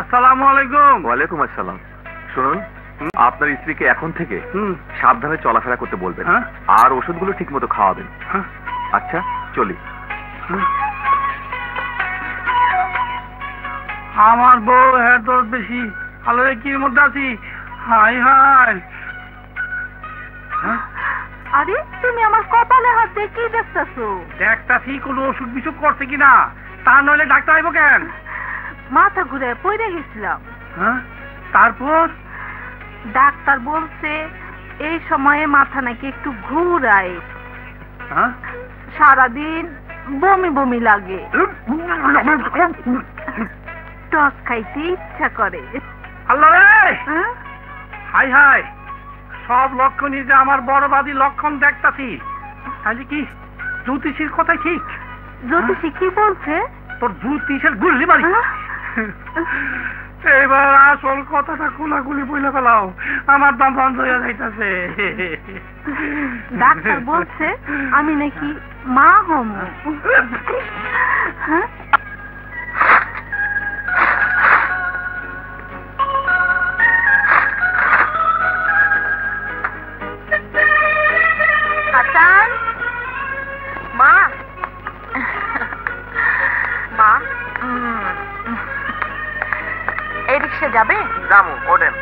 আসসালামু আলাইকুম। ওয়ালাইকুম আসসালাম। শুনুন, আপনার স্ত্রীকে এখন থেকে সাবধানে চলাফেরা করতে বলবেন, আর ওষুধগুলো ঠিক মতো খাওয়াবেন। আচ্ছা, চলি। আমার বউ হ্যাঁ তোর বেশি ভালো কির মধ্যে আছি। High high. আরে তুমি আমার কপালে হাত দিয়ে কি দেখতেছো? দেখতাছি কোনো ওষুধ বিসুখ করছে কিনা, তা নইলে ডাক্তার আইব কেন? মাথা ঘুরে পড়ে গেছিলাম। তারপর ডাক্তার বলছে এই সময়ে মাথা নাকি একটু ঘুরায়, সারাদিন বমি বমি লাগে, টক খাইতে ইচ্ছা করে। আল্লাহ রে, হাই হাই, সব লক্ষণই যে আমার বড়বাদী লক্ষণ দেখতাছি। তাহলে কি জ্যোতিষীর কথা ঠিক? জ্যোতিষী কি বলছে? তোর জ্যোতিষের গুল্লি মারি। এবার আসল কথাটা খোলাখুলি বলে ফেলাও, আমার দাম বন্ধ হয়ে যাইতেছে। ডাক্তার বলছে আমি নাকি মা হম। হাসান, মা মা এই রিক্সা যাবে? যাবো, ওঠেন।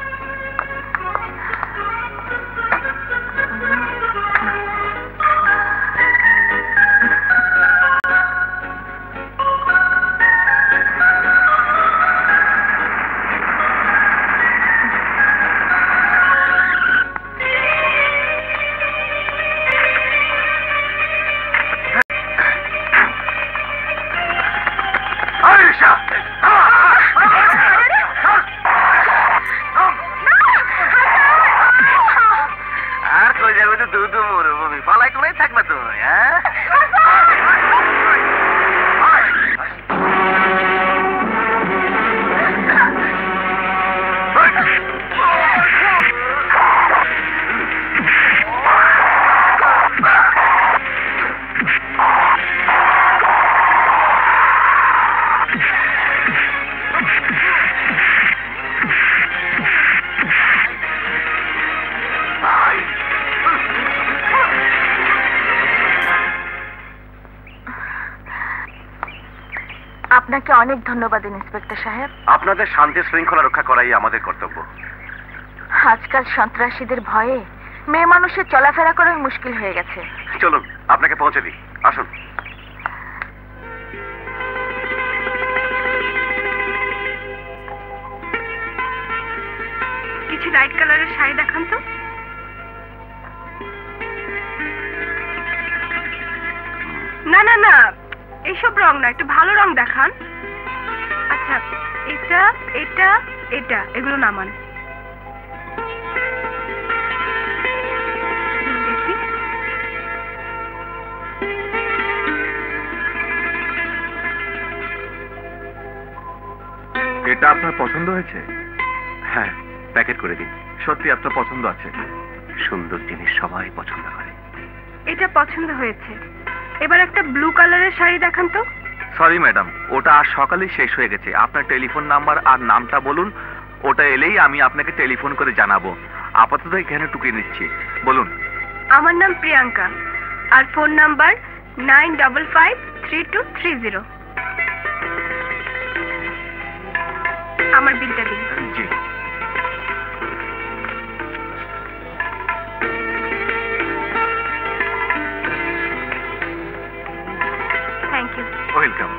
আপনাকে অনেক ধন্যবাদ ইন্সপেক্টর সাহেব। আপনাদের শান্তি শৃঙ্খলা রক্ষা করাই আমাদের কর্তব্য। আজকাল সন্ত্রাসীদের ভয়ে মেয়ে মানুষের চলাফেরা করাই মুশকিল হয়ে গেছে। চলুন আপনাকে পৌঁছে দিই, আসুন। কিছু লাইট কালারের শাড়ি দেখান তো। না না না, এইসব রং না, একটু ভালো রং দেখান। আচ্ছা, এটা এটা এটা এগুলো নামান। এটা আপনার পছন্দ হয়েছে? হ্যাঁ, প্যাকেট করে দিন। সত্যি আপনার পছন্দ আছে। সুন্দর জিনিস সবাই পছন্দ করে। এটা পছন্দ হয়েছে। এবার একটা ব্লু কালারের শাড়ি দেখান তো। সরি ম্যাডাম, ওটা আজ সকালেই শেষ হয়ে গেছে। আপনার টেলিফোন নাম্বার আর নামটা বলুন, ওটা এলেই আমি আপনাকে টেলিফোন করে জানাবো। আপাতত এখানে টুকিয়ে নিচ্ছি, বলুন। আমার নাম প্রিয়াঙ্কা, আর ফোন নাম্বার 95532320। আমার বিলটা দিন। জি। Thank you. ওয়েলকাম।